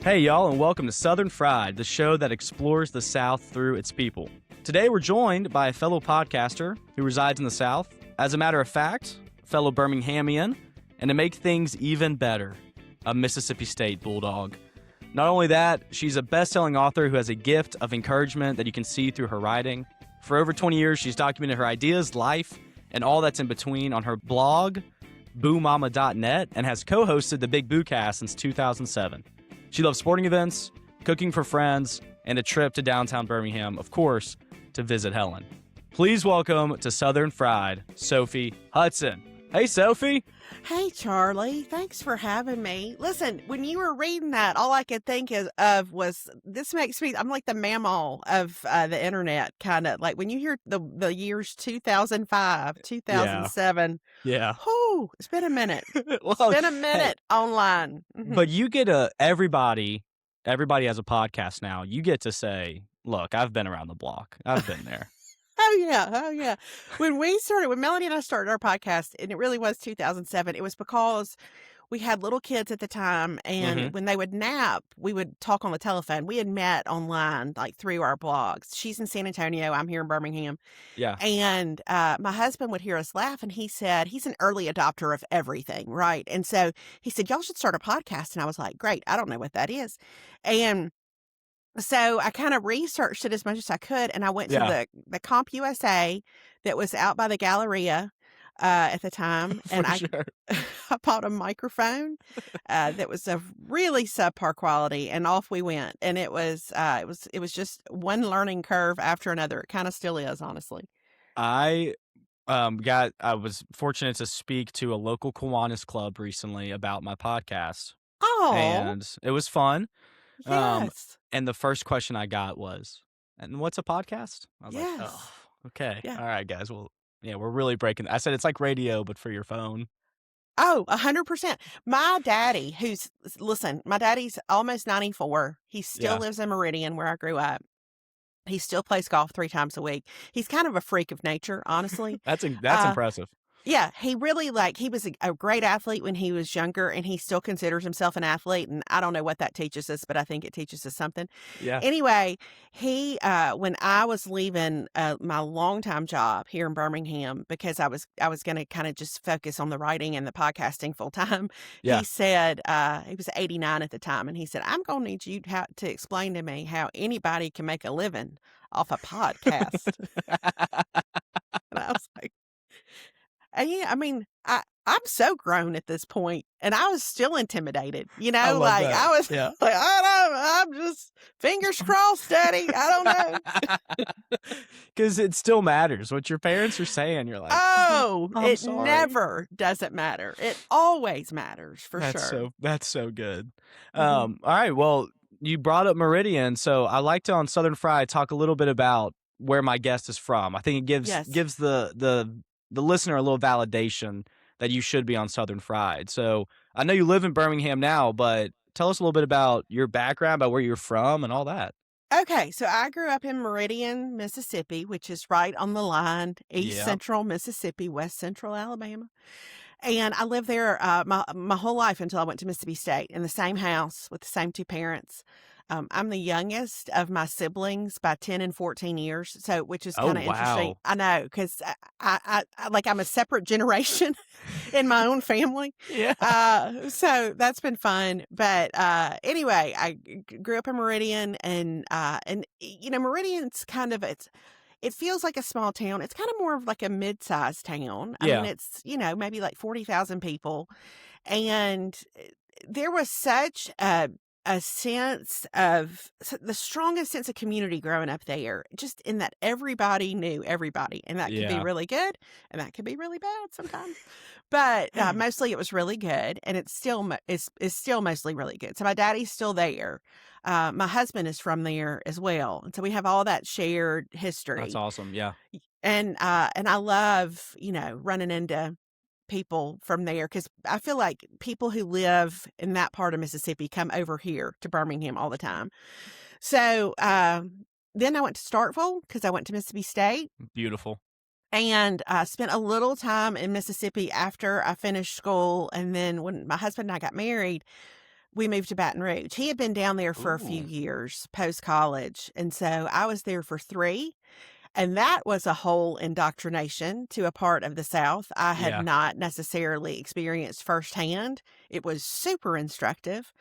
Hey, y'all, and welcome to Southern Fried, the show that explores the South through its people. Today, we're joined by a fellow podcaster who resides in the South. As a matter of fact, a fellow Birminghamian, and to make things even better, a Mississippi State Bulldog. Not only that, she's a best-selling author who has a gift of encouragement that you can see through her writing. For over 20 years, she's documented her ideas, life, and all that's in between on her blog, boomama.net, and has co-hosted the Big Boocast since 2007. She loves sporting events, cooking for friends, and a trip to downtown Birmingham, of course, to visit Helen. Please welcome to Southern Fried, Sophie Hudson. Hey, Sophie. Hey, Charlie. Thanks for having me. Listen, when you were reading that, all I could think of was, this makes me, I'm like the mammal of the internet, kind of. Like when you hear the years 2005, 2007. Yeah. Whew, it's been a minute. Well, It's been a minute online. Mhm. But you get everybody has a podcast now. You get to say, look, I've been around the block. I've been there. Oh, yeah. When Melanie and I started our podcast, and it really was 2007, it was because we had little kids at the time, and when they would nap, we would talk on the telephone. We had met online, like through our blogs. She's in San Antonio. I'm here in Birmingham. Yeah. And my husband would hear us laugh, and he said, he's an early adopter of everything, right? And so he said, y'all should start a podcast. And I was like, great. I don't know what that is. And so I kind of researched it as much as I could, and I went to the Comp USA that was out by the Galleria at the time, and Sure. I bought a microphone that was of really subpar quality, and off we went. And it was just one learning curve after another. It kind of still is, honestly. I was fortunate to speak to a local Kiwanis club recently about my podcast. Oh, And it was fun. yes. And the first question I got was, and what's a podcast? I was like, Yes. oh, okay. Yeah. All right, guys. Well, yeah, we're really breaking. I said, it's like radio, but for your phone. Oh, 100%. My daddy, my daddy's almost 94. He still Yeah. lives in Meridian, where I grew up. He still plays golf 3 times a week. He's kind of a freak of nature, honestly. That's impressive. Yeah, he really he was a great athlete when he was younger, and he still considers himself an athlete. And I don't know what that teaches us, but I think it teaches us something. Yeah. Anyway, he, when I was leaving my longtime job here in Birmingham, because I was going to kind of just focus on the writing and the podcasting full time, Yeah. he said, he was 89 at the time, and he said, I'm going to need you to explain to me how anybody can make a living off a podcast. And I was like, and yeah, I mean, I'm so grown at this point, and I was still intimidated. I love Like that. I was Yeah. like, I'm just fingers crossed, Daddy. I don't know. Because it still matters what your parents are saying. You're like, Oh, I'm it sorry. never doesn't matter. It always matters, for sure. That's so good. All right. Well, you brought up Meridian, so I like to on Southern Fried talk a little bit about where my guest is from. I think it gives the listener a little validation that you should be on Southern Fried. So I know you live in Birmingham now, but tell us a little bit about your background, about where you're from and all that. Okay, so I grew up in Meridian, Mississippi, which is right on the line, East Central Mississippi, West Central Alabama. And I lived there my whole life until I went to Mississippi State, in the same house with the same 2 parents. I'm the youngest of my siblings by 10 and 14 years, which is kind of interesting. Wow. I know, because I'm a separate generation in my own family. Yeah. So that's been fun. But anyway, I grew up in Meridian, and Meridian's kind of it feels like a small town. It's kind of more of like a mid-sized town. I mean, it's maybe like 40,000 people, and there was such a sense of the strongest sense of community growing up there, just in that everybody knew everybody, and that could be really good, and that could be really bad sometimes. But mostly it was really good, and it's still mostly really good. So my daddy's still there. My husband is from there as well, and so we have all that shared history. That's awesome. Yeah. And I love running into people from there, because I feel like people who live in that part of Mississippi come over here to Birmingham all the time. So then I went to Starkville, because I went to Mississippi State. Beautiful. And I spent a little time in Mississippi after I finished school. And then when my husband and I got married, we moved to Baton Rouge. He had been down there for a few Ooh. years post-college, and so I was there for 3, and that was a whole indoctrination to a part of the South I had Yeah. not necessarily experienced firsthand. It was super instructive,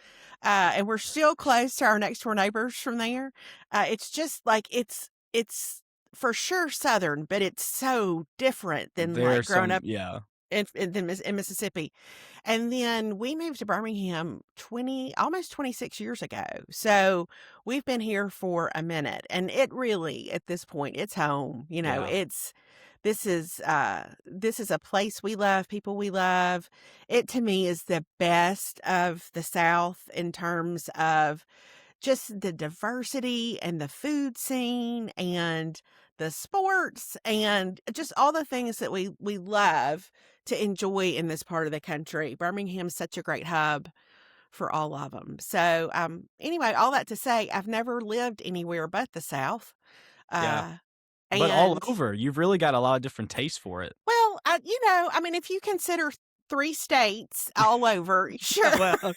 and we're still close to our next-door neighbors from there. It's just like it's for sure Southern, but it's so different than, like, There's growing some, up yeah. in Mississippi. And then we moved to Birmingham almost 26 years ago. So we've been here for a minute, and it really, at this point, it's home. Yeah. This is a place we love, people we love. It to me is the best of the South in terms of just the diversity and the food scene and the sports and just all the things that we love to enjoy in this part of the country. Birmingham's such a great hub for all of them. So, anyway, all that to say, I've never lived anywhere but the South. Yeah. Uh, But all and over, you've really got a lot of different tastes for it. well, I mean, if you consider 3 states all over, sure. Well,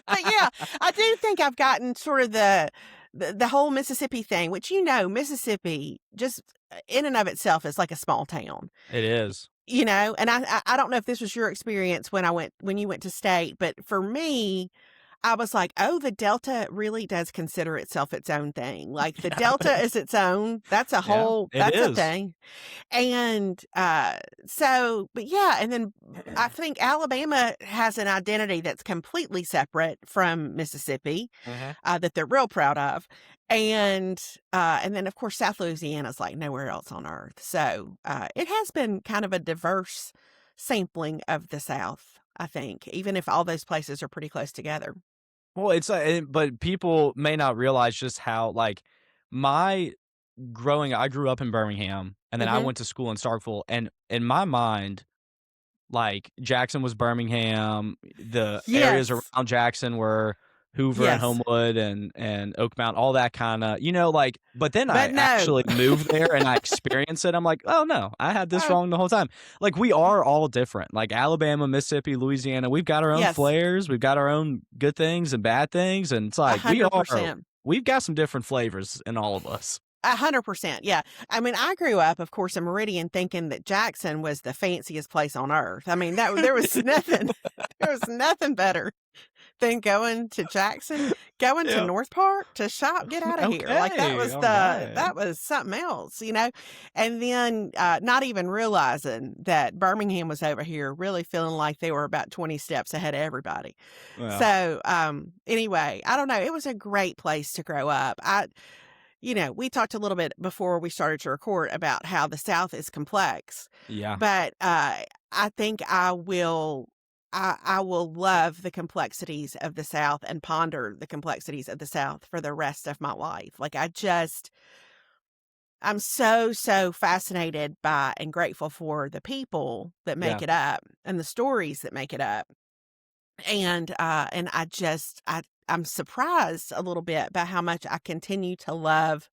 But yeah, I do think I've gotten sort of the whole Mississippi thing, which, Mississippi just in and of itself is like a small town, it is. and I don't know if this was your experience when you went to state, but for me, I was like, oh, the Delta really does consider itself its own thing. Like the Delta is its own. That's Yeah, it that's a is. thing. And but yeah, and then I think Alabama has an identity that's completely separate from Mississippi, Mhm. that they're real proud of. And then of course South Louisiana's like nowhere else on earth. So it has been kind of a diverse sampling of the South, I think, even if all those places are pretty close together. Well, but people may not realize just how, like, my I grew up in Birmingham, and then I Hmm. went to school in Starkville, and in my mind, like, Jackson was Birmingham, the areas Yes. around Jackson were Hoover and Yes. Homewood and Oak Mountain, all that kinda, like, but then I But no. actually moved there and I experienced it, I'm like, "Oh, no, I had this Oh, wrong the whole time." Like, we are all different, like, Alabama, Mississippi, Louisiana, we've got our own yes. flares, we've got our own good things and bad things, and it's like, 100%. we've got some different flavors in all of us. 100%. Yeah. I mean, I grew up, of course, in Meridian thinking that Jackson was the fanciest place on earth. I mean, there was nothing, there was nothing better than going to Jackson, going to Yeah. North Park to shop, get out of here. Like Okay, alright. that was something else. And then, not even realizing that Birmingham was over here, really feeling like they were about 20 steps ahead of everybody. Well, So, anyway, I don't know. It was a great place to grow up. We talked a little bit before we started to record about how the South is complex, yeah, but I think I will love the complexities of the South and ponder the complexities of the South for the rest of my life. Like I'm so fascinated by and grateful for the people that yeah. make it up and the stories that make it up. And I'm surprised a little bit by how much I continue to love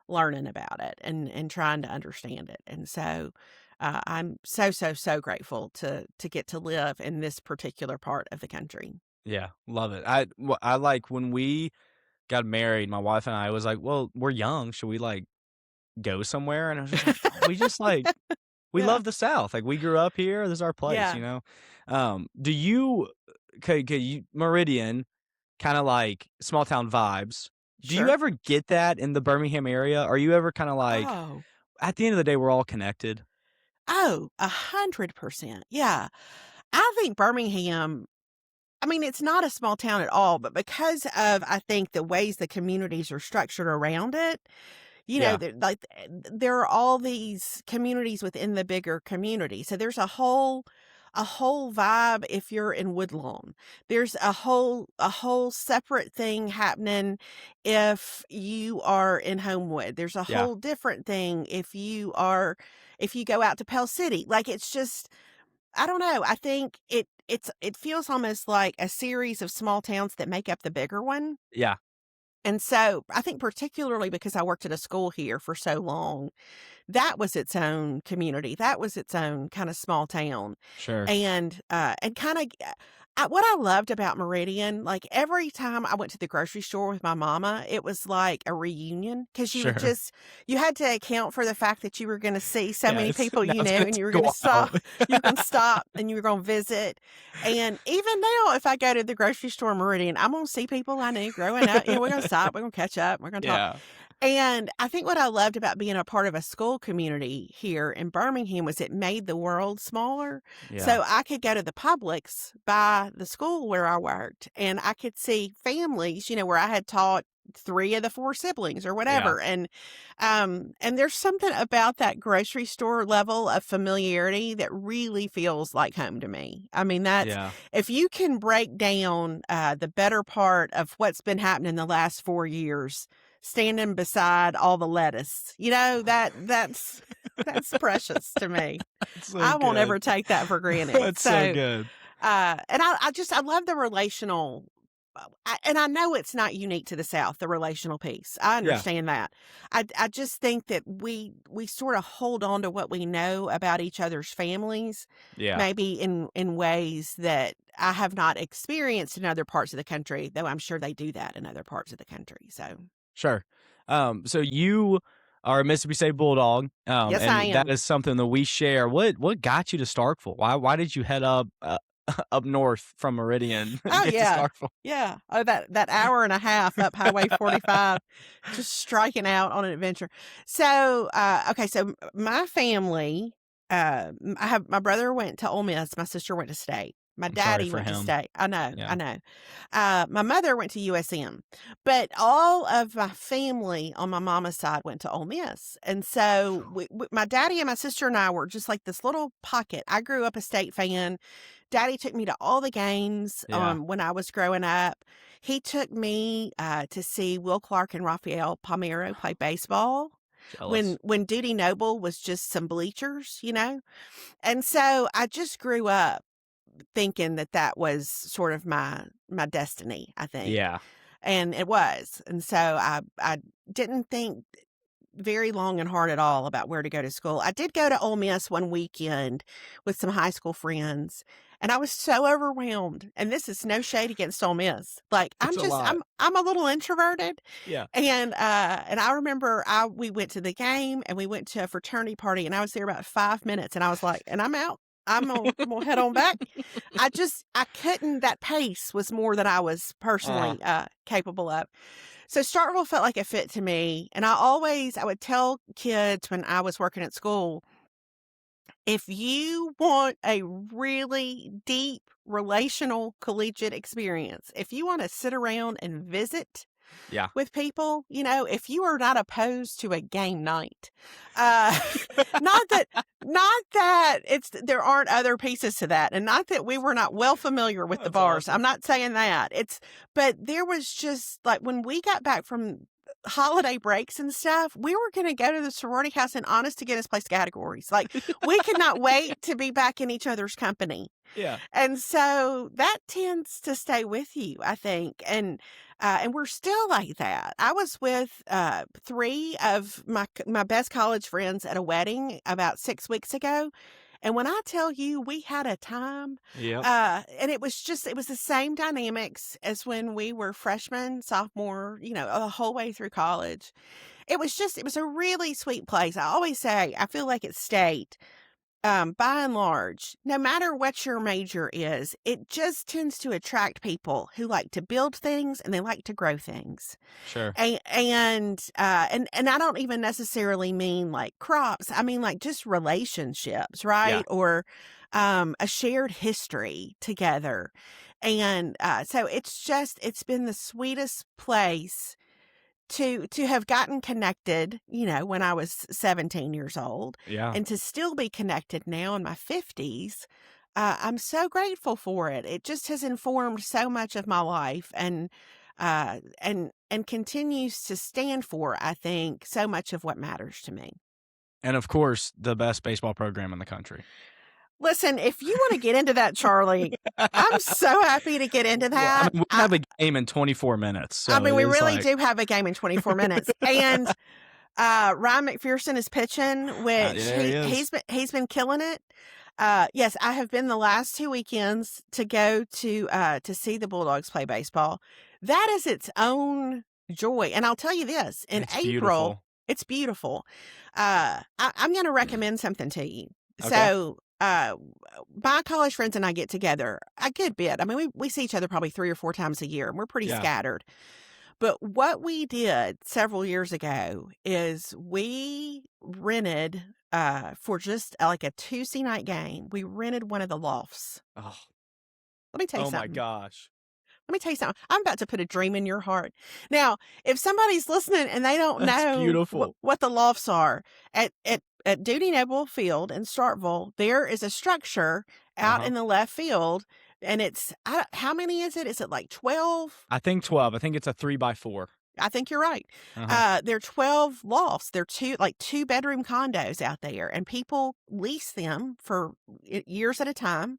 learning about it and trying to understand it. And so I'm so grateful to get to live in this particular part of the country. Yeah, love it. I like when we got married, my wife and I was like, "Well, we're young. Should we like go somewhere?" And I was just like, "Oh, we just like we Yeah. love the South. Like we grew up here. This is our place, Yeah. you know." Do you okay, you Meridian kind of like small town vibes. Do you Sure. ever get that in the Birmingham area? Are you ever kind of like Oh. at the end of the day we're all connected? Oh, 100%. Yeah. I think Birmingham, I mean, it's not a small town at all, but because of, I think, the ways the communities are structured around it, Yeah, there are all these communities within the bigger community. So there's a whole vibe if you're in Woodlawn. There's a whole separate thing happening if you are in Homewood. There's a yeah, whole different thing if you go out to Pell City. Like it's just I don't know. I think it feels almost like a series of small towns that make up the bigger one. yeah, And so I think particularly because I worked at a school here for so long, that was its own community. That was its own kind of small town. Sure. And kind of what I loved about Meridian, like every time I went to the grocery store with my mama, it was like a reunion because Sure. you had to account for the fact that you were going to see so Yeah, many people now you it's knew, gonna and you were take going a to stop. while. You were going to stop and you were going to visit. And even now, if I go to the grocery store in Meridian, I'm going to see people I knew growing up. We're going to stop. We're going to catch up. We're going to talk. Yeah. And I think what I loved about being a part of a school community here in Birmingham was it made the world smaller. Yeah. So I could go to the Publix by the school where I worked, and I could see families, where I had taught 3 of the 4 siblings or whatever. And there's something about that grocery store level of familiarity that really feels like home to me. I mean, if you can break down the better part of what's been happening the last 4 years, standing beside all the lettuce, that's precious to me. So I won't good. ever take that for granted. That's so good. And I love the relational. And I know it's not unique to the South, the relational piece. I understand that. I just think that we sort of hold on to what we know about each other's families, maybe in ways that I have not experienced in other parts of the country, though I'm sure they do that in other parts of the country. So Sure. So you are a Mississippi State Bulldog. Yes, and I am. that is something that we share. What got you to Starkville? Why did you head up up north from Meridian and Oh, get yeah. to Starkville? Yeah. Oh, that hour and a half up Highway 45, just striking out on an adventure. So, okay. So my family, my brother went to Ole Miss. My sister went to State. My I'm sorry daddy for went to him. State. I know. Yeah. I know. My mother went to USM, but all of my family on my mama's side went to Ole Miss. And so my daddy and my sister and I were just like this little pocket. I grew up a State fan. Daddy took me to all the games when I was growing up. He took me to see Will Clark and Rafael Palmeiro play baseball Jealous. when Duty Noble was just some bleachers, And so I just grew up thinking that was sort of my destiny, I think. Yeah. And it was. And so I didn't think very long and hard at all about where to go to school. I did go to Ole Miss one weekend with some high school friends, and I was so overwhelmed. And this is no shade against Ole Miss. Like It's a lot. I'm a little introverted. Yeah. And I remember we went to the game and we went to a fraternity party, and I was there about 5 minutes, and I was like, and I'm out. I'm gonna head on back. I couldn't. That pace was more than I was personally capable of. So Starkville felt like a fit to me. And I would tell kids when I was working at school, if you want a really deep relational collegiate experience, if you want to sit around and visit with people, if you are not opposed to a game night, not that there aren't other pieces to that, and not that we were not well familiar with the bars. Awesome. I'm not saying that. But there was just like when we got back from holiday breaks and stuff, we were going to go to the sorority house and honest to goodness place categories. Like we could not wait to be back in each other's company. Yeah. And so that tends to stay with you, I think. And we're still like that. I was with 3 of my best college friends at a wedding about 6 weeks ago. And when I tell you we had a time, and it was the same dynamics as when we were freshmen, sophomore, the whole way through college. It was a really sweet place. I always say, I feel like it's State. By and large, no matter what your major is, it just tends to attract people who like to build things and they like to grow things. Sure. And I don't even necessarily mean like crops. I mean like just relationships, right? Yeah. Or a shared history together. And so it's been the sweetest place to have gotten connected, when I was 17 years old, and to still be connected now in my 50s. I'm so grateful for it. It just has informed so much of my life and continues to stand for, I think, so much of what matters to me. And of course, the best baseball program in the country. Listen, if you want to get into that, Charlie, I'm so happy to get into that. Well, we have a game in 24 minutes. So we really do have a game in 24 minutes. And Ryan McPherson is pitching, which Yeah, he's been killing it. Yes, I have been the last 2 weekends to go to see the Bulldogs play baseball. That is its own joy. And I'll tell you this, in It's April, beautiful. it's beautiful. I'm going to recommend something to you. Okay. So, my college friends and I get together a good bit. I mean, we see each other probably 3 or 4 times a year, and we're pretty Yeah. scattered. But what we did several years ago is we rented, for just like a Tuesday night game, we rented one of the lofts. Oh, Let me tell you oh my something. gosh. Let me tell you something. I'm about to put a dream in your heart. Now, if somebody's listening and they don't That's know beautiful. what the lofts are, at Duty Noble Field in Starkville, there is a structure out in the left field, and it's how many is it? Is it like 12? I think 12. I think it's a 3x4. I think you're right. Uh-huh. There are 12 lofts. They're two bedroom condos out there, and people lease them for years at a time.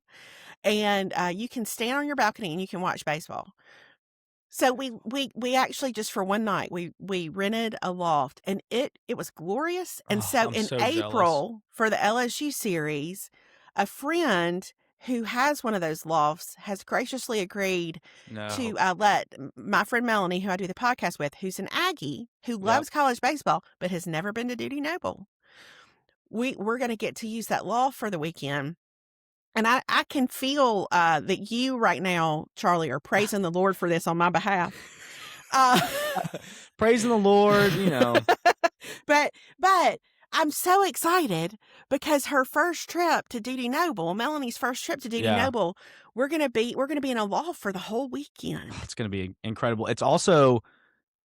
And you can stand on your balcony and you can watch baseball. So we actually just for one night we rented a loft, and it was glorious. And so I'm in so April for the LSU series, a friend who has one of those lofts has graciously agreed to let my friend Melanie, who I do the podcast with, who's an Aggie who loves college baseball but has never been to Duty Noble. We're going to get to use that loft for the weekend. And I can feel that you right now, Charlie, are praising the Lord for this on my behalf. Praising the Lord, you know. But I'm so excited because her first trip to Duty Noble, Melanie's first trip to Duty Noble, we're gonna be in a loft for the whole weekend. It's gonna be incredible. It's also,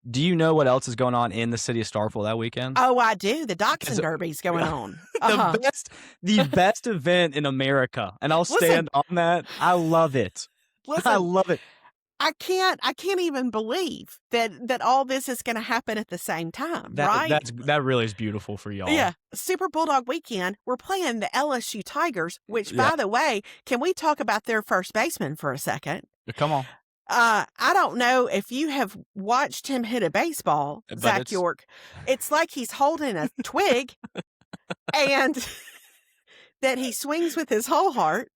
do you know what else is going on in the city of Starkville that weekend? Oh, I do. The Dachshund Derby's going on. The best event in America, and I'll stand on that. I love it. I love it. I can't even believe that all this is going to happen at the same time, right? That really is beautiful for y'all. Yeah. Super Bulldog weekend. We're playing the LSU Tigers, which, by the way, can we talk about their first baseman for a second? Come on. I don't know if you have watched him hit a baseball, but Zach York. It's like he's holding a twig and that he swings with his whole heart.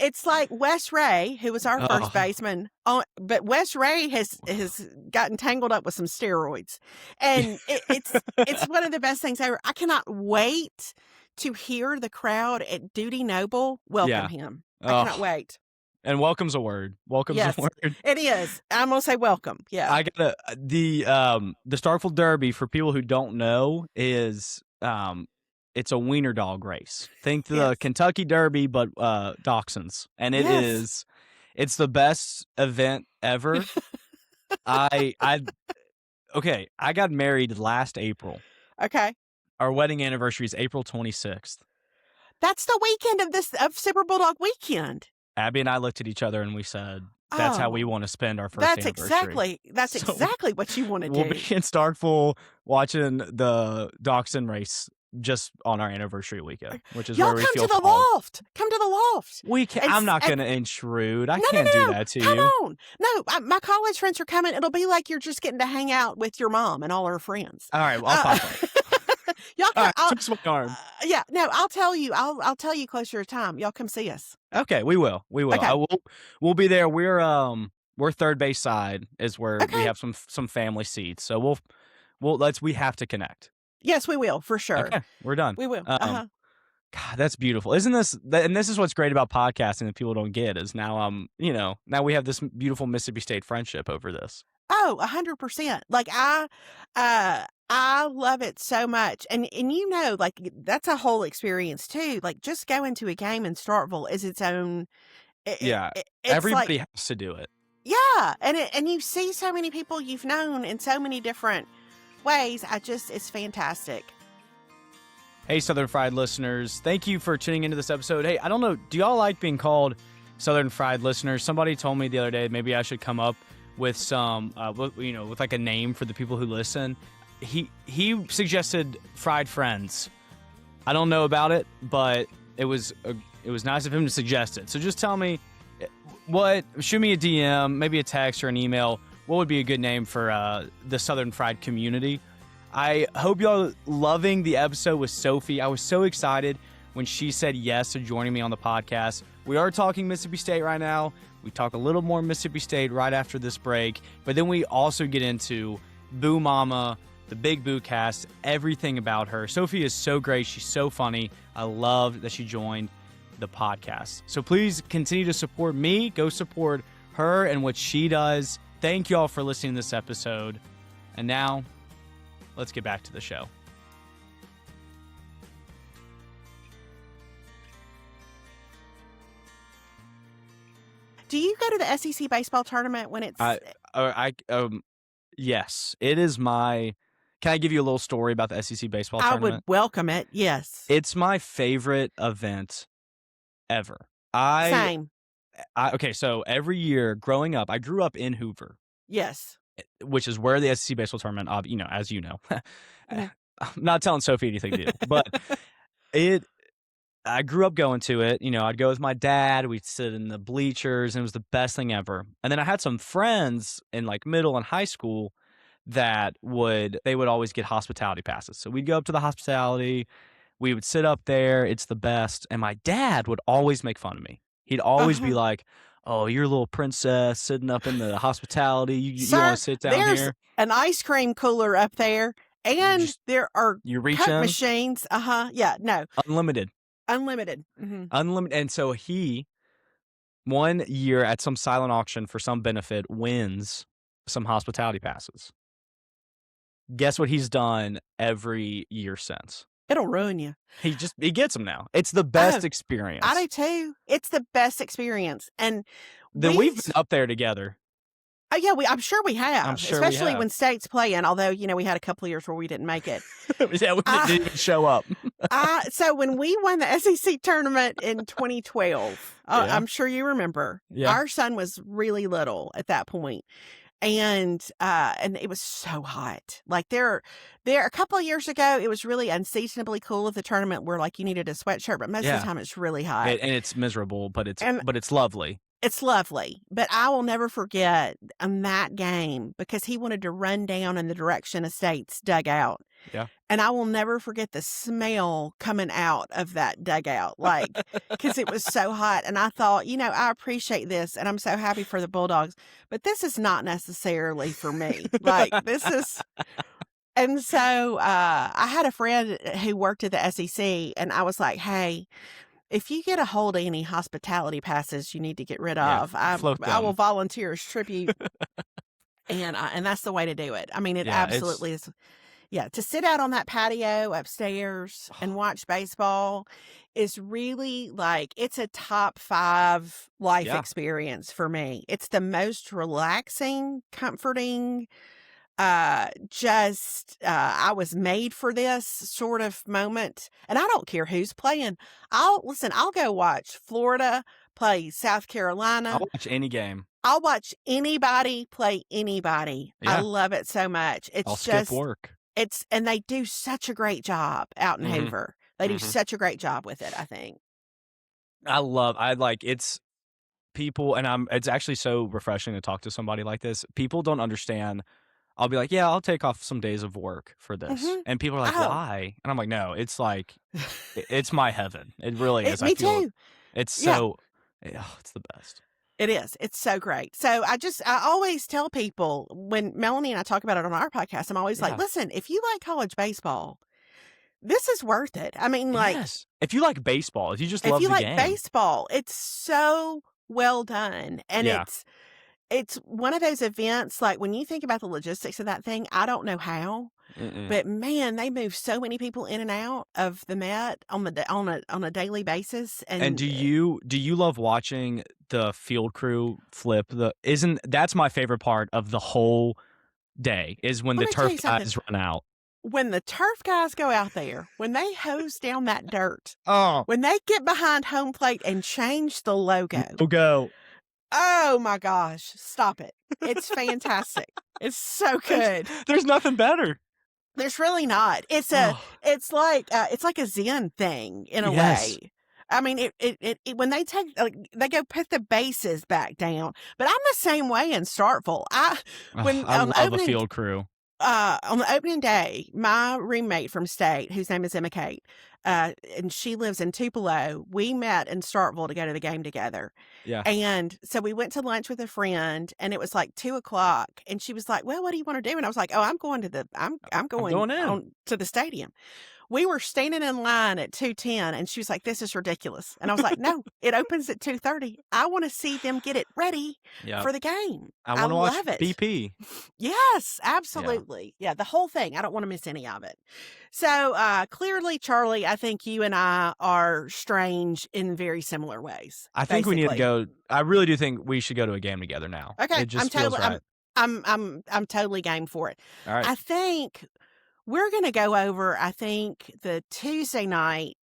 It's like Wes Ray, who was our first baseman, but Wes Ray has gotten tangled up with some steroids, and it's one of the best things ever. I cannot wait to hear the crowd at Duty Noble welcome him. I cannot wait. And welcome's a word. Welcome's a word. It is. I'm gonna say welcome. Yeah. I got the Starkville Derby, for people who don't know, is it's a wiener dog race. Think the Kentucky Derby, but dachshunds, and it's the best event ever. I got married last April. Okay. Our wedding anniversary is April 26th. That's the weekend of Super Bulldog weekend. Abby and I looked at each other and we said, that's how we want to spend our first anniversary. That's exactly what you want to do. We'll be in Starkville watching the dachshund race just on our anniversary weekend, which is where we feel come to the loft. Come to the loft. We can. I'm not going to intrude. I can't do that to you. Come on. No, my college friends are coming. It'll be like you're just getting to hang out with your mom and all her friends. All right, well, I'll pop up. Y'all come. Twist my arm. Yeah, no, I'll tell you. I'll tell you closer to time. Y'all come see us. Okay, we will. Okay. We'll be there. We're third base side is where we have some family seats. So we have to connect. Yes, we will, for sure. Okay, we're done. We will. God, that's beautiful. Isn't this? And this is what's great about podcasting that people don't get is now now we have this beautiful Mississippi State friendship over this. Oh, 100%. Like I love it so much. And like that's a whole experience too. Like just going to a game in Starkville is its own. Everybody has to do it. Yeah. And you see so many people you've known in so many different ways. It's fantastic. Hey, Southern Fried listeners. Thank you for tuning into this episode. Hey, I don't know. Do y'all like being called Southern Fried listeners? Somebody told me the other day, maybe I should come up with some, with like a name for the people who listen. He suggested Fried Friends. I don't know about it, but it was nice of him to suggest it. So just tell me shoot me a DM, maybe a text or an email. What would be a good name for the Southern Fried community? I hope y'all loving the episode with Sophie. I was so excited when she said yes to joining me on the podcast. We are talking Mississippi State right now. We talk a little more Mississippi State right after this break, but then we also get into Boo Mama, the Big Boo cast, everything about her. Sophie is so great. She's so funny. I love that she joined the podcast. So please continue to support me. Go support her and what she does. Thank y'all for listening to this episode. And now, let's get back to the show. Do you go to the SEC baseball tournament when it's... Yes, it is my... Can I give you a little story about the SEC baseball tournament? I would welcome it, yes. It's my favorite event ever. Same. Okay, so every year growing up, I grew up in Hoover. Yes. Which is where the SEC baseball tournament, as you know. I'm not telling Sophie anything to do, but I grew up going to it. I'd go with my dad. We'd sit in the bleachers, and it was the best thing ever. And then I had some friends in like middle and high school that would always get hospitality passes. So we'd go up to the hospitality. We would sit up there. It's the best. And my dad would always make fun of me. He'd always be like, "Oh, you're a little princess sitting up in the hospitality. You want to sit down there's here? An ice cream cooler up there, and there are Coke machines. Yeah, no. Unlimited. Mm-hmm. Unlimited." And so one year at some silent auction for some benefit, wins some hospitality passes. Guess what he's done every year since? It'll ruin you. He gets them now. It's the best experience. I do too. It's the best experience. And then we've been up there together. Oh, yeah, I'm sure we have. I'm sure especially we have. when State's playing, although, we had a couple of years where we didn't make it. Yeah, we didn't even show up. So when we won the SEC tournament in 2012, I'm sure you remember, our son was really little at that point. And it was so hot. Like there a couple of years ago, it was really unseasonably cool at the tournament where like you needed a sweatshirt, but most of the time it's really hot. And it's miserable, but it's lovely. It's lovely. But I will never forget that game because he wanted to run down in the direction of State's dugout. Yeah. And I will never forget the smell coming out of that dugout, because it was so hot. And I thought, I appreciate this and I'm so happy for the Bulldogs, but this is not necessarily for me. This is. And so I had a friend who worked at the SEC and I was like, hey, if you get a hold of any hospitality passes you need to get rid of, I will volunteer as tribute. And that's the way to do it. I mean, it absolutely is. Yeah, to sit out on that patio upstairs and watch baseball is really it's a top 5 life experience for me. It's the most relaxing, comforting, I was made for this sort of moment. And I don't care who's playing. I'll go watch Florida play South Carolina. I'll watch any game. I'll watch anybody play anybody. Yeah. I love it so much. I'll skip work. And they do such a great job out in Hoover. They do such a great job with it, I think. It's people, and it's actually so refreshing to talk to somebody like this. People don't understand. I'll be like, yeah, I'll take off some days of work for this. And people are like, why? And I'm like, no, it's it's my heaven. It really is. Me too. It's so, it's the best. It is. It's so great. So I always tell people when Melanie and I talk about it on our podcast, I'm always like, listen, if you like college baseball, this is worth it. I mean, yes. If you like baseball, if you just love the game. If you like baseball, it's so well done. And it's one of those events, when you think about the logistics of that thing, I don't know how, but man, they move so many people in and out of the Met on a daily basis. And do you love watching the field crew flip? That's my favorite part of the whole day is when the turf guys run out. When the turf guys go out there, when they hose down that dirt, Oh. when they get behind home plate and change the logo. Oh my gosh, stop it. It's fantastic. It's so good. There's nothing better. There's really not. It's like a Zen thing in a way. I mean, it when they they go put the bases back down. But I'm the same way in Starkville. I love a field crew. on the opening day, my roommate from state, whose name is Emma Kate, and she lives in Tupelo, we met in Starkville to go to the game together. Yeah. And so we went to lunch with a friend, and it was like 2:00, and she was like, "Well, what do you want to do?" And I was like, "Oh, I'm going to I'm going going in. on to the stadium." We were standing in line at 2:10, and she was like, "This is ridiculous." And I was like, "No, it opens at 2:30. I want to see them get it ready Yeah. for the game. I I want to watch love it." BP. Yes, absolutely. Yeah, the whole thing. I don't want to miss any of it. So clearly, Charlie, I think you and I are strange in very similar ways. I think we need to basically. go. I really do think we should go to a game together now. Okay, It just feels right. I'm totally game for it. All right. I think we're going to go over, I think, the Tuesday night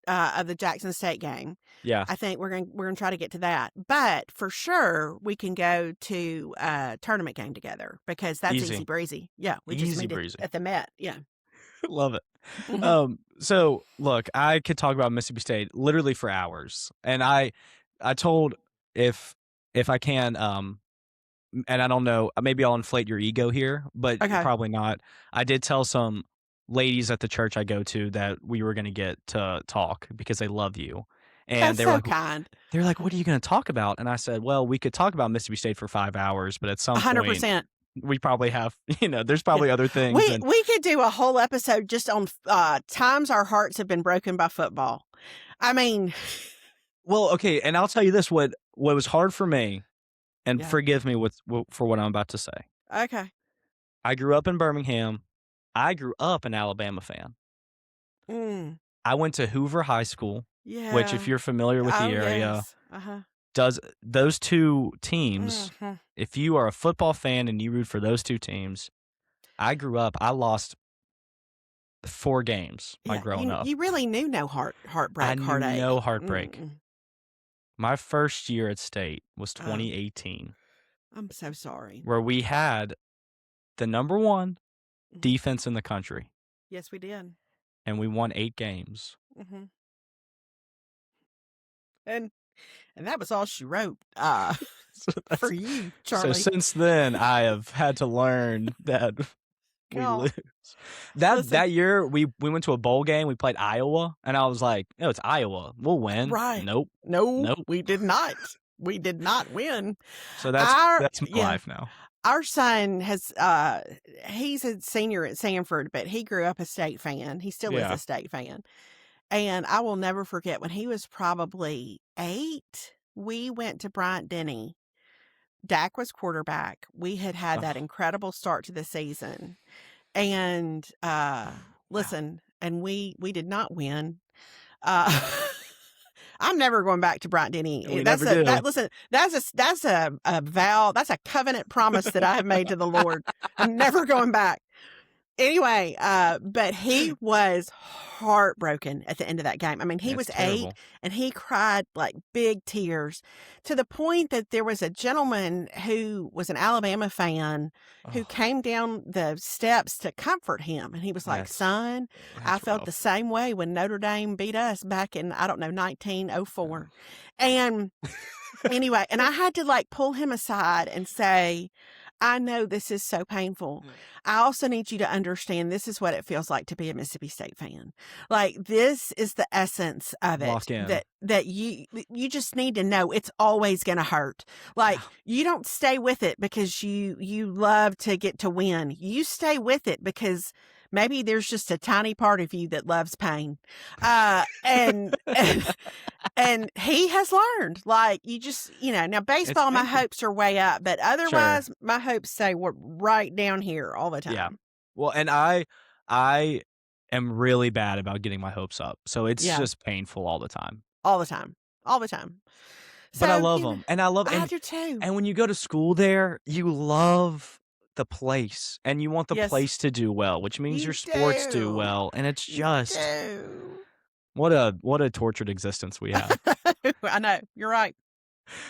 of the Jackson State game. Yeah. I think we're going to try to get to that. But for sure, we can go to a tournament game together because that's easy breezy. Yeah, we just Easy meet breezy. at the Met. Yeah. Love it. So look, I could talk about Mississippi State literally for hours. And I told if I can, and I don't know, maybe I'll inflate your ego here, but Okay. probably not. I did tell some ladies at the church I go to that we were going to get to talk because they love you. And That's they were so like, kind. they're like, "What are you going to talk about?" And I said, "Well, we could talk about Mississippi State for 5 hours, but at some point 100%. we probably have, there's probably other things." We could do a whole episode just on times our hearts have been broken by football. I mean, well, okay, and I'll tell you this: what was hard for me, and Yeah. forgive me for what I'm about to say. Okay. I grew up in Birmingham. I grew up an Alabama fan. Mm, I went to Hoover High School, yeah. which, if you're familiar with the area, yes. Uh-huh. does those two teams. Mhm. If you are a football fan and you root for those two teams, I grew up. I lost 4 games growing up. You really knew no heartbreak, I knew heartache. no heartbreak. Mm-mm. My first year at State was Oh. 2018, I'm so sorry. where we had the number 1 Mhm. defense in the country, Yes, we did. and we won 8 games. Hmm. And that was all she wrote for you, Charlie. So since then, I have had to learn that we God. lose. Listen. That year, we went to a bowl game. We played Iowa, and I was like, "No, it's Iowa. We'll win." Right. Nope. No, we did not. We did not win. So that's my life now. Our son has he's a senior at Sanford, but he grew up a State fan. He still is a State fan. And I will never forget when he was probably 8, we went to Bryant-Denny. Dak was quarterback. We had that incredible start to the season. And listen, and we did not win. I'm never going back to Bryant-Denny. That's a vow. That's a covenant promise that I have made to the Lord. I'm never going back. Anyway, but he was heartbroken at the end of that game. I mean, he was terrible. 8 and he cried like big tears to the point that there was a gentleman who was an Alabama fan who came down the steps to comfort him. And he was like, "Son, I felt the same way when Notre Dame beat us back in, 1904. And anyway, and I had to like pull him aside and say, "I know this is so painful. I also need you to understand this is what it feels like to be a Mississippi State fan. Like, this is the essence of it. Lock in. That you just need to know it's always going to hurt. Like, you don't stay with it because you love to get to win. You stay with it because maybe there's just a tiny part of you that loves pain." And he has learned, like, you just, now baseball, my hopes are way up, but otherwise my hopes say we're right down here all the time. Yeah. Well, and I am really bad about getting my hopes up. So it's just painful all the time. All the time. All the time. But I love them. And I do too. And when you go to school there, you love the place and you want the place to do well, which means your sports do well. And it's just what a tortured existence we have. I know. You're right.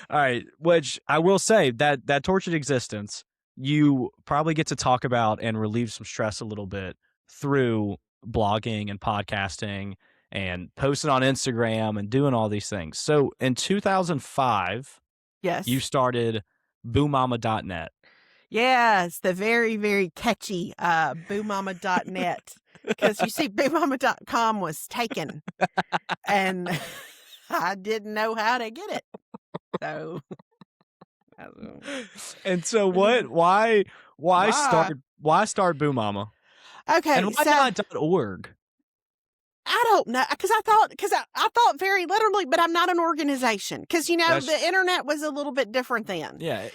All right. Which I will say that tortured existence, you probably get to talk about and relieve some stress a little bit through blogging and podcasting and posting on Instagram and doing all these things. So in 2005, yes, you started boomama.net. Yes, the very, very catchy boomama.net. Because you see, boomama.com was taken, and I didn't know how to get it. So, I don't And so know. why Why? start Boo Mama? And Okay, why so not .org? I don't know, because I thought very literally, but I'm not an organization, because That's the internet was a little bit different then. yeah.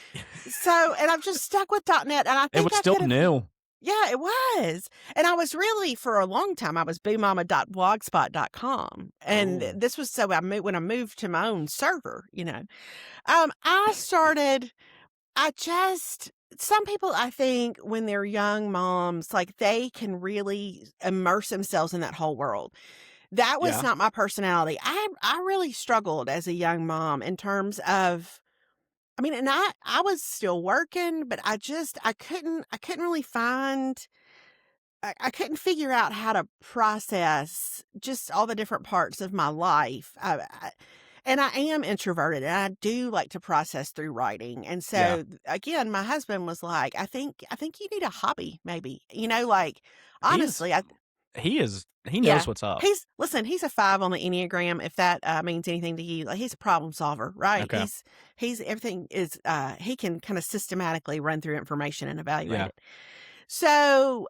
So, and I've just stuck with .net, and I It think was I still could have. new. Yeah, it was. And I was really, for a long time, I was boomama.blogspot.com. And Oh. this was when I moved to my own server, I started, some people, I think, when they're young moms, like they can really immerse themselves in that whole world. That was Yeah. not my personality. I really struggled as a young mom in terms of, I mean, and I was still working, but I couldn't really find, I couldn't figure out how to process just all the different parts of my life. And I am introverted, and I do like to process through writing. And Yeah. so again, my husband was like, I think you need a hobby, maybe. Like, He is honestly, he knows yeah. what's up. He's a 5 on the Enneagram, if that means anything to you. Like, he's a problem solver, right? Okay. He's everything is he can kind of systematically run through information and evaluate Yeah. it. So,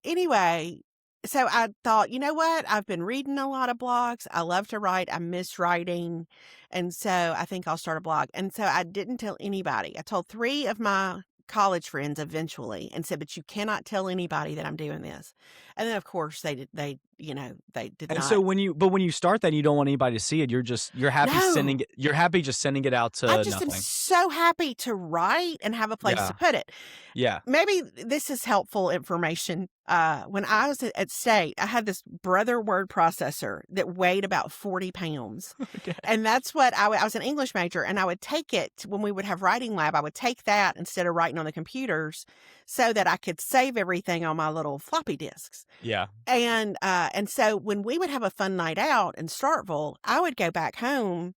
anyway, so I thought, you know what? I've been reading a lot of blogs. I love to write. I miss writing. And so I think I'll start a blog. And so I didn't tell anybody. I told 3 of my college friends eventually and said, but you cannot tell anybody that I'm doing this. And then of course they did And not. so when you start that and you don't want anybody to see it, you're happy No. just sending it out I to just am nothing. so happy to write and have a place to Yeah. put it. Yeah. Maybe this is helpful information. When I was at State, I had this Brother word processor that weighed about 40 pounds. Okay. And that's what I was an English major, and I would take it when we would have writing lab. I would take that instead of writing on the computers so that I could save everything on my little floppy disks. Yeah. And so when we would have a fun night out in Starkville, I would go back home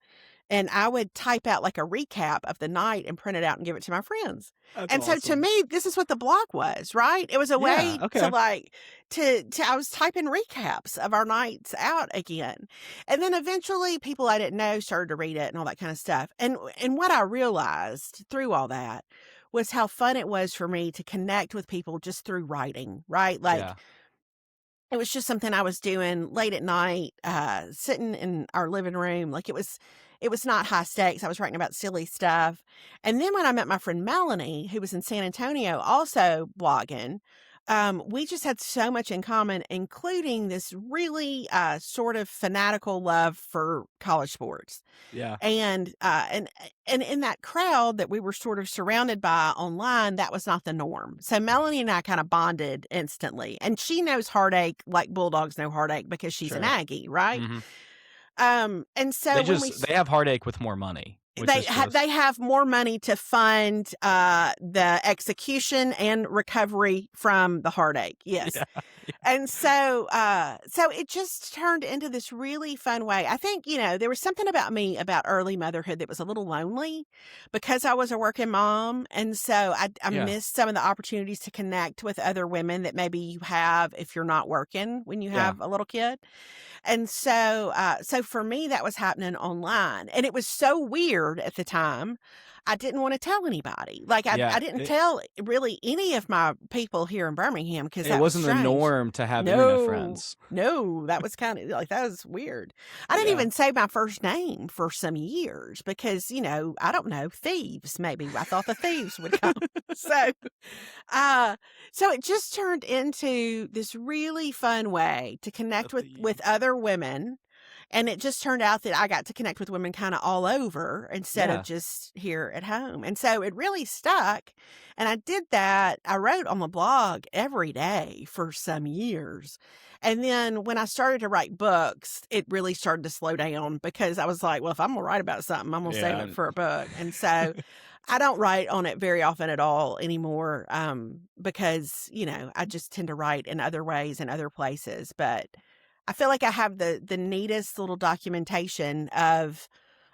and I would type out like a recap of the night and print it out and give it to my friends. That's And so to awesome. me, this is what the blog was, right? It was a Yeah. way to Okay. I was typing recaps of our nights out again. And then eventually people I didn't know started to read it and all that kind of stuff. And what I realized through all that was how fun it was for me to connect with people just through writing, right? Like, Yeah. it was just something I was doing late at night, sitting in our living room. Like, it was not high stakes. I was writing about silly stuff. And then when I met my friend Melanie, who was in San Antonio, also blogging, we just had so much in common, including this really sort of fanatical love for college sports. Yeah. And in that crowd that we were sort of surrounded by online, that was not the norm. So Melanie and I kind of bonded instantly. And she knows heartache like bulldogs know heartache because she's an Sure. Aggie, right? Mhm. And so They have heartache with more money, which is just they have more money to fund the execution and recovery from the heartache. Yes. yeah. And so it just turned into this really fun way. I think, there was something about me about early motherhood that was a little lonely because I was a working mom. And so I Yeah. missed some of the opportunities to connect with other women that maybe you have if you're not working when you Yeah. have a little kid. And so for me, that was happening online. And it was so weird at the time. I didn't want to tell anybody. Like, Yeah. I didn't tell really any of my people here in Birmingham because It that was wasn't the strange. norm to have internet friends. No, that was kind of like, that was weird. I didn't Yeah. even say my first name for some years because, I don't know, thieves, maybe. I thought the thieves would come. So it just turned into this really fun way to connect with other women. And it just turned out that I got to connect with women kind of all over instead Yeah. of just here at home. And so it really stuck. And I did that. I wrote on the blog every day for some years. And then when I started to write books, it really started to slow down because I was like, well, if I'm going to write about something, I'm going to save Yeah. it for a book. And so I don't write on it very often at all anymore because, I just tend to write in other ways and other places. But I feel like I have the neatest little documentation of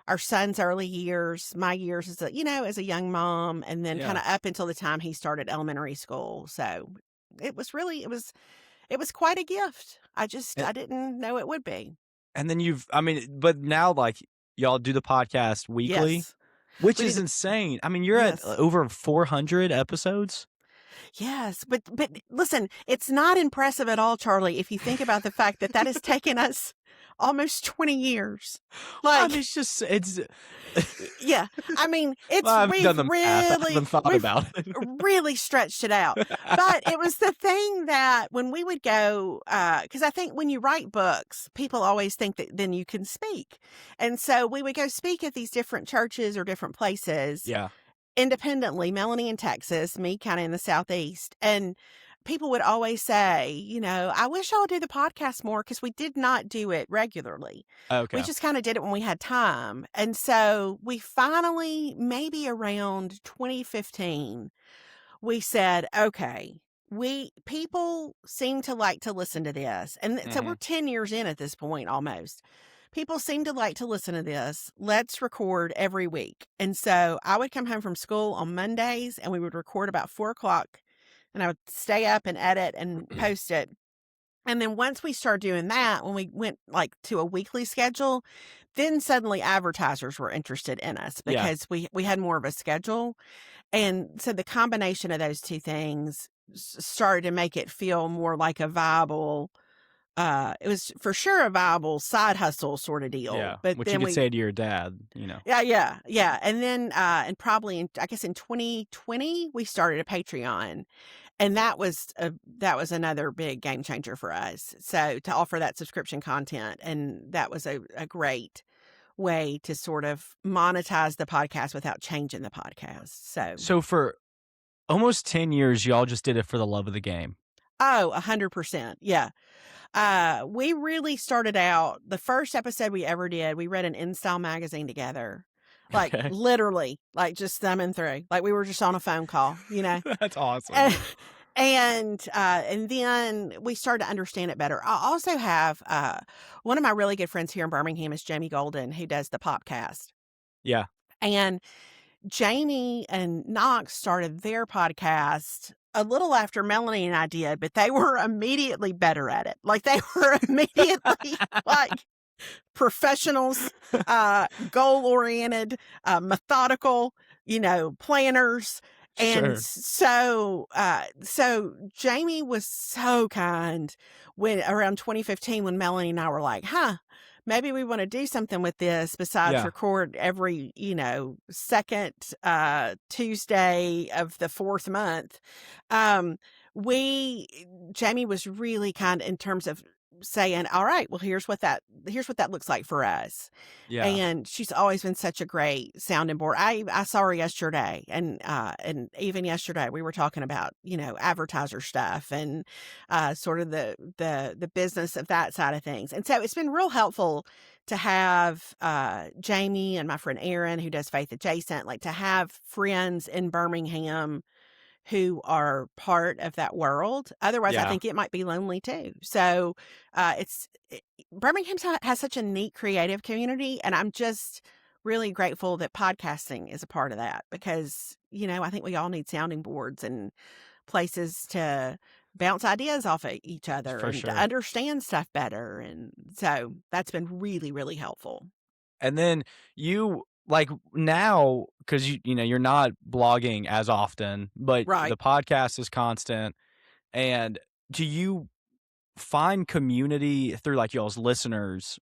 our son's early years, my years as as a young mom, and then kind Yeah. of up until the time he started elementary school. So it was quite a gift. And, I didn't know it would be. and then but now like y'all do the podcast weekly, Yes. which We do is the insane. I mean, you're at yes. over 400 episodes. Yes, but listen, it's not impressive at all, Charlie, if you think about the fact that that has taken us almost 20 years. I mean, Like, it's yeah, I mean, well, I haven't done we've the math. I haven't thought we've about it. really stretched it out. But it was the thing that when we would go, because I think when you write books, people always think that then you can speak. And so we would go speak at these different churches or different places Yeah. independently, Melanie in Texas, me kind of in the Southeast. And people would always say, I wish I would do the podcast more because we did not do it regularly. We Okay. just kind of did it when we had time. And so we finally, maybe around 2015, we said, okay, people seem to like to listen to this. And so Hmm. we're 10 years in at this point almost. People seem to like to listen to this. Let's record every week. And so I would come home from school on Mondays and we would record about 4 o'clock, and I would stay up and edit and post it. And then once we started doing that, when we went like to a weekly schedule, then suddenly advertisers were interested in us Yeah. because we had more of a schedule. And so the combination of those two things started to make it feel more like a viable, it was for sure a viable side hustle sort of deal. Yeah. But Which you then could say to your dad, yeah. And then, and probably I guess in 2020, we started a Patreon, and that was another big game changer for us. So to offer that subscription content, and that was a great way to sort of monetize the podcast without changing the podcast. So for almost 10 years, y'all just did it for the love of the game. Oh, 100%. Yeah. We really started out, the first episode we ever did, we read an InStyle magazine together. Like Okay. literally, like just thumbing through. Like we were just on a phone call, That's awesome. And then we started to understand it better. I also have one of my really good friends here in Birmingham is Jamie Golden, who does the Popcast. Yeah. And Jamie and Knox started their podcast a little after Melanie and I did, but they were immediately better at it. Like they were immediately like professionals, goal-oriented, methodical, planners. And Sure. so Jamie was so kind when around 2015, when Melanie and I were like, maybe we want to do something with this besides Yeah. record every, second Tuesday of the fourth month. Jamie was really kind in terms of saying, all right, well, here's what that looks like for us. Yeah. And she's always been such a great sounding board. I saw her yesterday, and even yesterday we were talking about, advertiser stuff and sort of the business of that side of things. And so it's been real helpful to have Jamie and my friend Erin, who does Faith Adjacent, like to have friends in Birmingham who are part of that world. Otherwise, I Yeah. think it might be lonely too. So Birmingham has such a neat creative community, and I'm just really grateful that podcasting is a part of that because, I think we all need sounding boards and places to bounce ideas off of each other For and to sure. understand stuff better. And so that's been really, really helpful. And then you like now, because you're not blogging as often, but Right. the podcast is constant. And do you find community through like y'all's listeners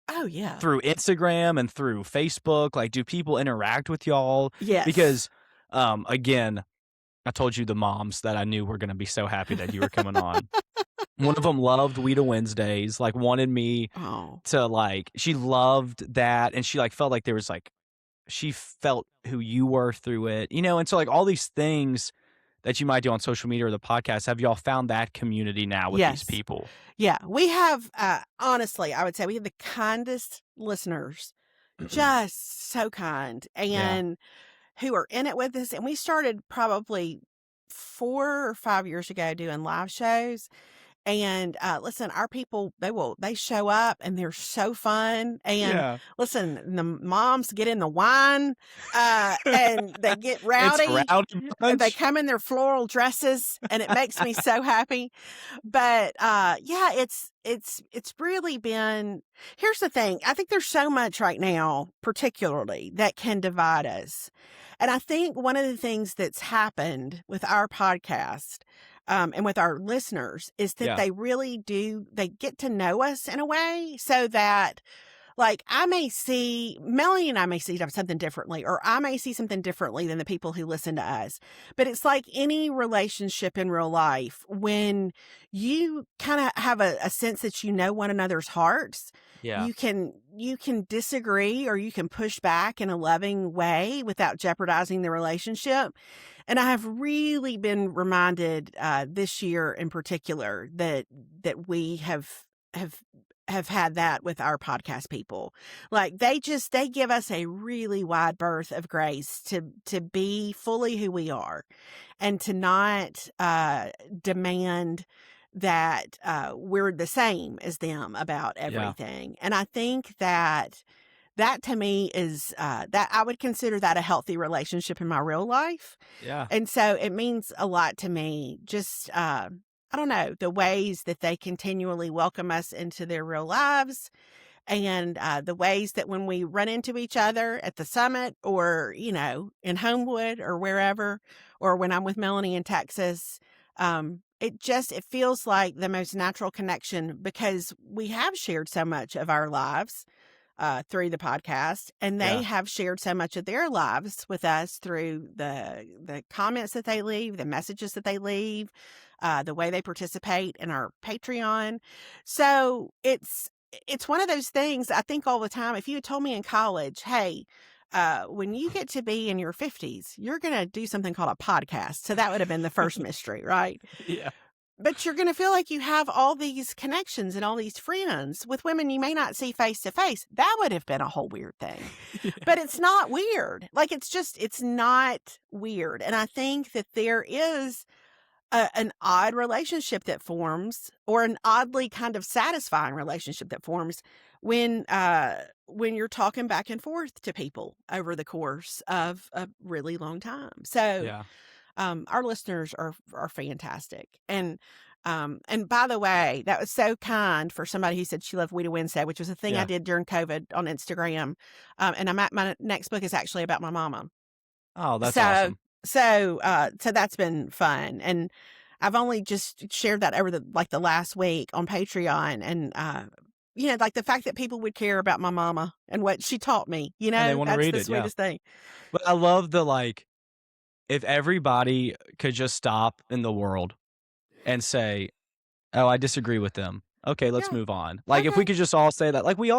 Oh, yeah. through Instagram and through Facebook? Like, do people interact with y'all? Yes. Because, again, I told you the moms that I knew were going to be so happy that you were coming on. One of them loved Weeda Wednesdays, like wanted me to like, she loved that. And she like felt like there was like, she felt who you were through it, and so like all these things that you might do on social media or the podcast, have y'all found that community now with these people? Yeah, we have, honestly, I would say we have the kindest listeners, just so kind, and who are in it with us. And we started probably 4 or 5 years ago doing live shows. And listen, our people, they show up and they're so fun. And Yeah. listen, the moms get in the wine and they get It's rowdy. rowdy They bunch. come in their floral dresses and it makes me so happy. But yeah, it's really been. Here's the thing. I think there's so much right now, particularly, that can divide us. And I think one of the things that's happened with our podcast and with our listeners is that Yeah. they get to know us in a way so that, like, Melanie and I may see something differently, or I may see something differently than the people who listen to us. But it's like any relationship in real life. When you kind of have a sense that you know one another's hearts, Yeah. you can disagree or you can push back in a loving way without jeopardizing the relationship. And I have really been reminded this year in particular that we have have had that with our podcast people. Like they give us a really wide berth of grace to be fully who we are, and to not demand that we're the same as them about Yeah. everything. And I think that to me is that I would consider that a healthy relationship in my real life. Yeah. And so it means a lot to me. Just I don't know, the ways that they continually welcome us into their real lives, and the ways that when we run into each other at the summit, or in Homewood or wherever, or when I'm with Melanie in Texas, it feels like the most natural connection, because we have shared so much of our lives through the podcast, and they Yeah. have shared so much of their lives with us through the comments that they leave, the messages that they leave, the way they participate in our Patreon. So it's one of those things. I think all the time, if you had told me in college, hey, when you get to be in your 50s, you're going to do something called a podcast. So that would have been the first mystery, right? Yeah. But you're going to feel like you have all these connections and all these friends with women you may not see face to face. That would have been a whole weird thing. Yeah. But it's not weird. Like, it's not weird. And I think that there is an odd relationship that forms, or an oddly kind of satisfying relationship that forms when you're talking back and forth to people over the course of a really long time. So Yeah. our listeners are fantastic. And by the way, that was so kind for somebody who said she loved Weeda Wednesday, which was a thing I Yeah. did during COVID on Instagram. And my next book is actually about my mama. Oh, that's So awesome. so that's been fun. And I've only just shared that over the last week on Patreon. And like the fact that people would care about my mama and what she taught me, And they want to that's read the it. Yeah. sweetest thing. But I love if everybody could just stop in the world and say, "Oh, I disagree with them. Okay, let's Yeah. move on." Like if we Okay. could just all say that, like we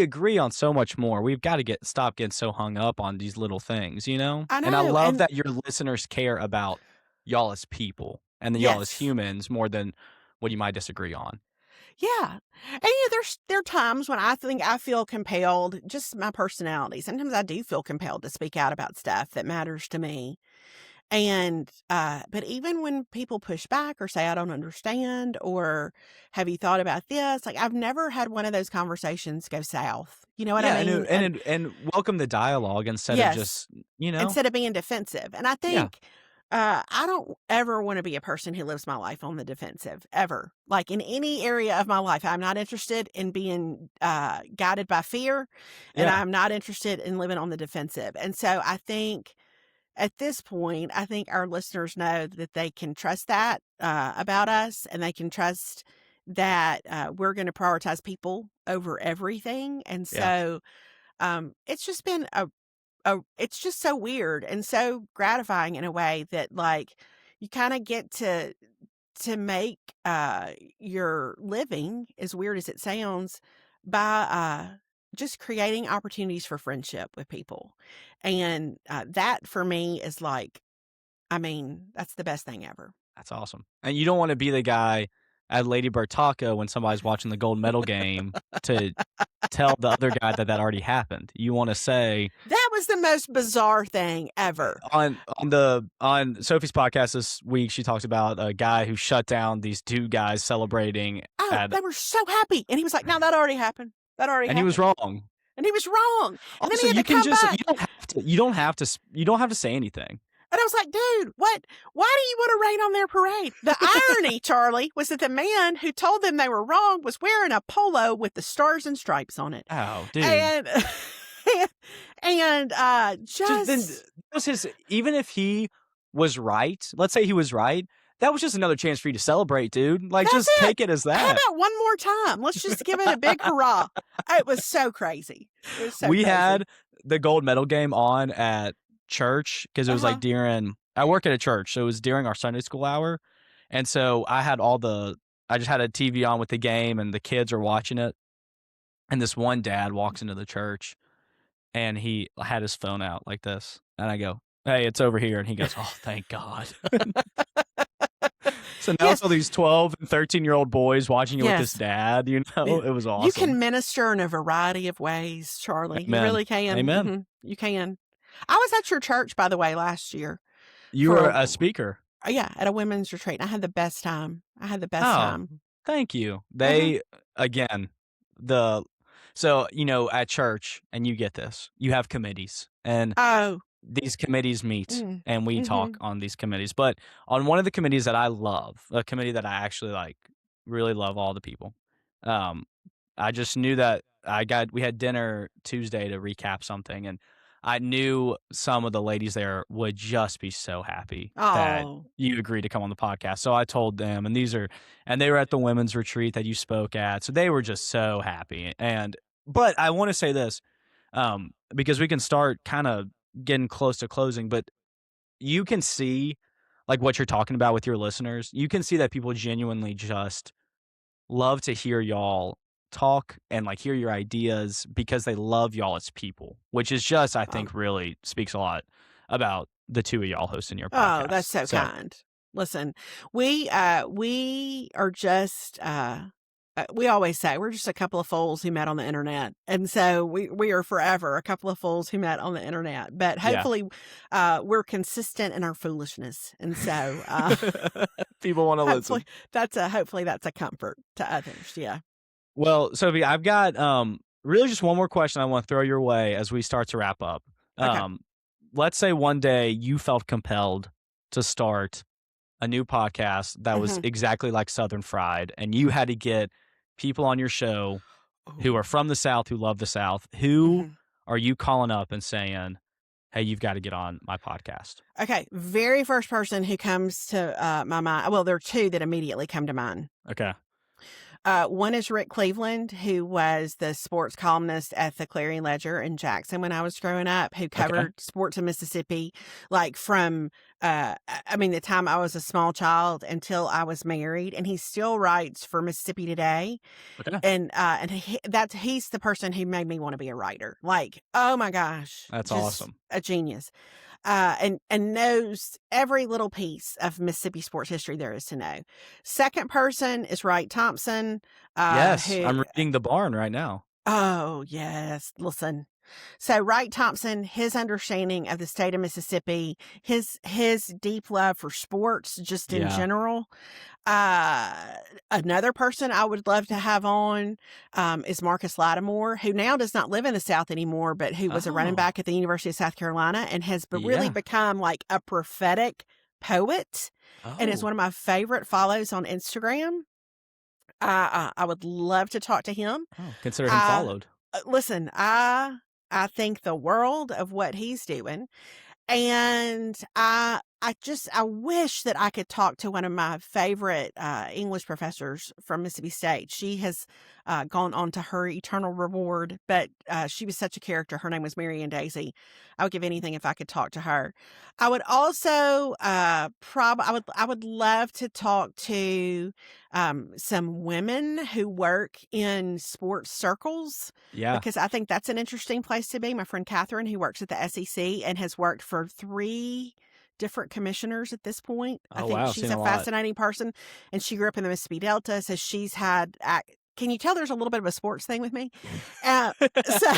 agree on so much more. We've got to stop getting so hung up on these little things, you know? I And I know. love And that your listeners care about y'all as people and then y'all as yes. humans more than what you might disagree on. Yeah. And there are times when I think I feel compelled, just my personality. Sometimes I do feel compelled to speak out about stuff that matters to me. And but even when people push back or say I don't understand, or have you thought about this? Like, I've never had one of those conversations go south. You know what I Yeah, mean? And and welcome the dialogue instead of yes, just, you know? instead of being defensive. And I Yeah. think I don't ever want to be a person who lives my life on the defensive, ever. Like, in any area of my life, I'm not interested in being guided by fear, and Yeah. I'm not interested in living on the defensive. And so I think at this point, I think our listeners know that they can trust that about us, and they can trust that we're going to prioritize people over everything. And Yeah. so it's just been it's just so weird and so gratifying in a way that, like, you kind of get to make your living, as weird as it sounds, by just creating opportunities for friendship with people. And that for me is like, I mean, that's the best thing ever. That's awesome. And you don't want to be the guy at Lady Bird Taco when somebody's watching the gold medal game to tell the other guy that already happened. You want to say That was the most bizarre thing ever. on Sophie's podcast this week, she talks about a guy who shut down these two guys celebrating They were so happy. And he was like, no, that already happened. That already happened. And he was wrong. And he was wrong. And also, then he had to come back. You don't have to say anything. And I was like, dude, what? Why do you want to rain on their parade? The irony, Charlie, was that the man who told them they were wrong was wearing a polo with the stars and stripes on it. Oh, dude. And even if he was right, let's say he was right, that was just another chance for you to celebrate, dude. Like, just take it as that. How about one more time? Let's just give it a big hurrah. It was so crazy. We had the gold medal game on at church because it was like I work at a church, so it was during our Sunday school hour. And so I just had a TV on with the game and the kids are watching it. And this one dad walks into the church and he had his phone out like this. And I go, hey, it's over here. And he goes, oh, thank God. So now it's all these 12 and 13-year-old boys watching it with this dad, It was awesome. You can minister in a variety of ways, Charlie. Amen. You really can. Amen. Mm-hmm. You can. I was at your church, by the way, last year. You were a speaker? Yeah, at a women's retreat. I had the best time. Time. Thank you. They, again, so, at church, and you get this, you have committees. And these committees meet and we talk on these committees. But on one of the committees that I love, a committee that I actually really love all the people. I just knew that we had dinner Tuesday to recap something, and I knew some of the ladies there would just be so happy that you agreed to come on the podcast. So I told them, and they were at the women's retreat that you spoke at. So they were just so happy. But I want to say this, because we can start kind of getting close to closing, but you can see like what you're talking about with your listeners. You can see that people genuinely just love to hear y'all talk and hear your ideas because they love y'all as people, which is just, I think, really speaks a lot about the two of y'all hosting your podcast. Oh, that's so kind. Listen, we are just we always say we're just a couple of fools who met on the internet, and so we are forever a couple of fools who met on the internet. But hopefully, we're consistent in our foolishness, and so people want to listen. Hopefully that's a comfort to others. Yeah. Well, Sophie, I've got really just one more question I want to throw your way as we start to wrap up. Okay. Let's say one day you felt compelled to start a new podcast that was exactly like Southern Fried, and you had to get people on your show who are from the South, who love the South. Who are you calling up and saying, hey, you've got to get on my podcast? Okay. Very first person who comes to my mind. Well, there are two that immediately come to mind. Okay. One is Rick Cleveland, who was the sports columnist at the Clarion Ledger in Jackson when I was growing up, who covered sports in Mississippi, from, the time I was a small child until I was married. And he still writes for Mississippi Today. Okay. And he's the person who made me want to be a writer. Oh my gosh. That's awesome. A genius. And knows every little piece of Mississippi sports history there is to know. Second person is Wright Thompson. Yes, I'm reading The Barn right now. Oh, yes. Listen. So Wright Thompson, his understanding of the state of Mississippi, his deep love for sports just in general. Another person I would love to have on is Marcus Lattimore, who now does not live in the South anymore, but who was a running back at the University of South Carolina and has really become a prophetic poet and is one of my favorite follows on Instagram. I would love to talk to him. Consider him followed. Listen, I think the world of what he's doing. And I wish that I could talk to one of my favorite English professors from Mississippi State. She has gone on to her eternal reward, but she was such a character. Her name was Marianne Daisy. I would give anything if I could talk to her. I would also I would love to talk to some women who work in sports circles. Yeah. Because I think that's an interesting place to be. My friend Catherine, who works at the SEC and has worked for different commissioners at this point. I Oh, think wow. she's Seen a a lot. fascinating person, and she grew up in the Mississippi Delta, so she's had. Can you tell there's a little bit of a sports thing with me? Uh, so,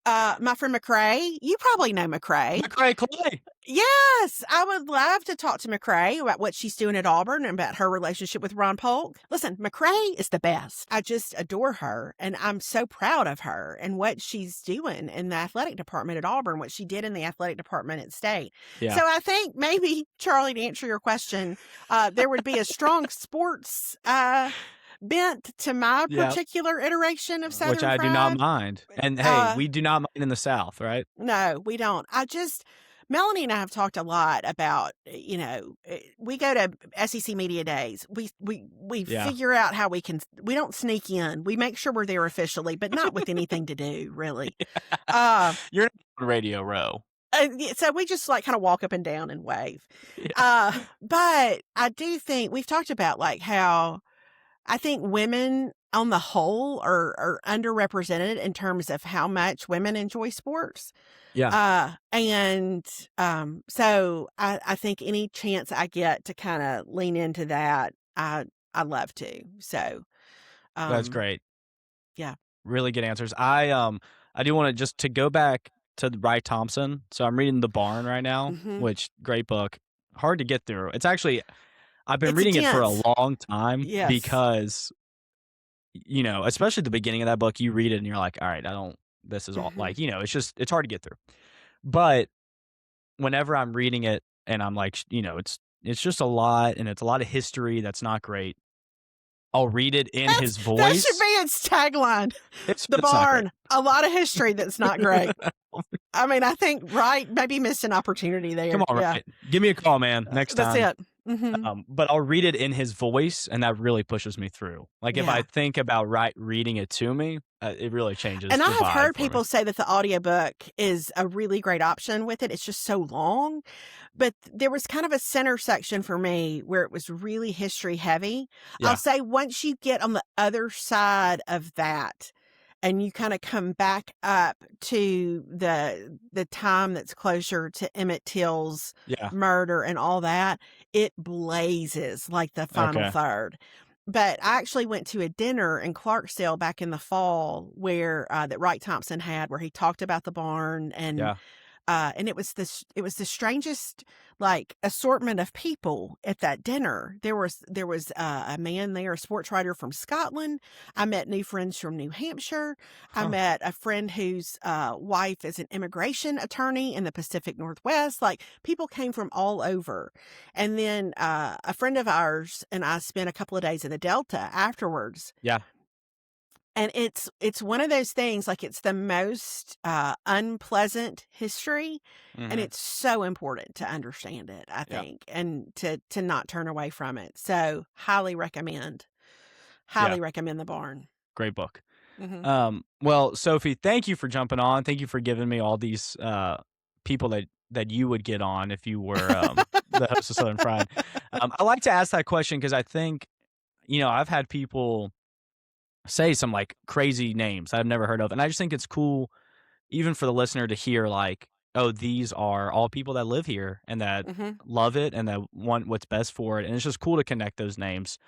my friend McCrae, you probably know McCrae. McCrae Clay. Yes, I would love to talk to McCrae about what she's doing at Auburn and about her relationship with Ron Polk. Listen, McCrae is the best. I just adore her, and I'm so proud of her and what she's doing in the athletic department at Auburn, what she did in the athletic department at State. Yeah. So I think maybe, Charlie, to answer your question, there would be a strong sports bent to my particular iteration of Southern Which I Fried. do not mind. And hey, we do not mind in the South, right? No, we don't. Melanie and I have talked a lot about, we go to SEC Media Days. We figure out how we don't sneak in. We make sure we're there officially, but not with anything to do, really. You're not on Radio Row. So we just kind of walk up and down and wave. Yeah. But I do think we've talked about how I think women on the whole are underrepresented in terms of how much women enjoy sports. Yeah. So I think any chance I get to kind of lean into that, I love to. So That's great. Yeah. Really good answers. I do want to just to go back to Wright Thompson. So I'm reading The Barn right now, which great book. Hard to get through. It's actually I've been reading it for a long time because especially the beginning of that book, you read it and you're like, all right, this is all it's hard to get through. But whenever I'm reading it and I'm like, it's just a lot and it's a lot of history that's not great. I'll read it in his voice. That should be its tagline. The Barn, a lot of history that's not great. I mean, I think Wright maybe missed an opportunity there. Come on, Wright. Give me a call, man, next time. That's it. Mm-hmm. But I'll read it in his voice, and that really pushes me through. If I think about Wright reading it to me, it really changes. And the I have vibe heard for people me. say that the audiobook is a really great option with it. It's just so long. But there was kind of a center section for me where it was really history heavy. Yeah. I'll say once you get on the other side of that and you kind of come back up to the time that's closer to Emmett Till's murder and all that, it blazes like the final third. But I actually went to a dinner in Clarksdale back in the fall where that Wright Thompson had, where he talked about the barn and it was the strangest assortment of people at that dinner. There was a man there, a sports writer from Scotland. I met new friends from New Hampshire. I met a friend whose wife is an immigration attorney in the Pacific Northwest. People came from all over. And then a friend of ours and I spent a couple of days in the Delta afterwards. Yeah. And it's one of those things, it's the most unpleasant history, and it's so important to understand it, I think, and to not turn away from it. So highly recommend The Barn. Great book. Mm-hmm. Well, Sophie, thank you for jumping on. Thank you for giving me all these people that you would get on if you were the host of Southern Fried. I like to ask that question because I think, I've had people say some crazy names I've never heard of. And I just think it's cool even for the listener to hear oh, these are all people that live here and that love it and that want what's best for it. And it's just cool to connect those names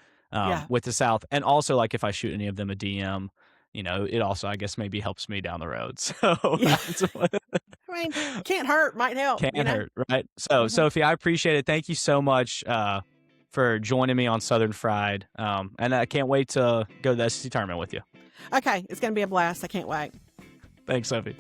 with the South. And also if I shoot any of them a DM, it also, I guess, maybe helps me down the road. So I mean, can't hurt, might help. Can't hurt, right? So Sophie, I appreciate it. Thank you so much for joining me on Southern Fried. And I can't wait to go to the SEC tournament with you. Okay, it's going to be a blast. I can't wait. Thanks, Sophie.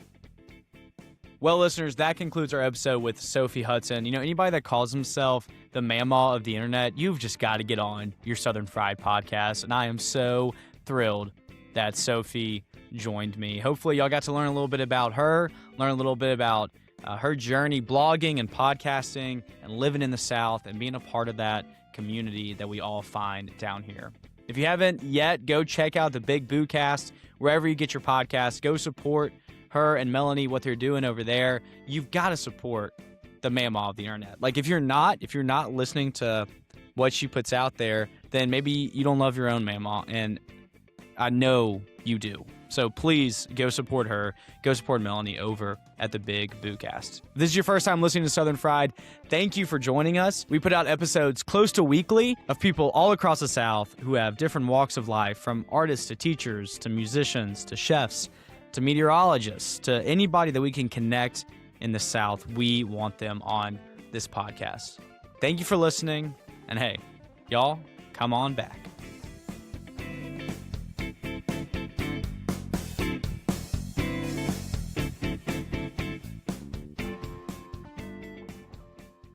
Well, listeners, that concludes our episode with Sophie Hudson. Anybody that calls himself the mamaw of the internet, you've just got to get on your Southern Fried podcast. And I am so thrilled that Sophie joined me. Hopefully, y'all got to learn a little bit about her, learn a little bit about her journey blogging and podcasting and living in the South and being a part of that community that we all find down here. If you haven't yet, go check out the Big Boocast wherever you get your podcasts. Go support her and Melanie, what they're doing over there. You've got to support the mamaw of the internet. If you're not listening to what she puts out there, then maybe you don't love your own mamaw. And I know you do. So please go support her. Go support Melanie over at the Big Boocast. If this is your first time listening to Southern Fried, thank you for joining us. We put out episodes close to weekly of people all across the South who have different walks of life, from artists to teachers to musicians to chefs to meteorologists to anybody that we can connect in the South. We want them on this podcast. Thank you for listening. And hey, y'all, come on back.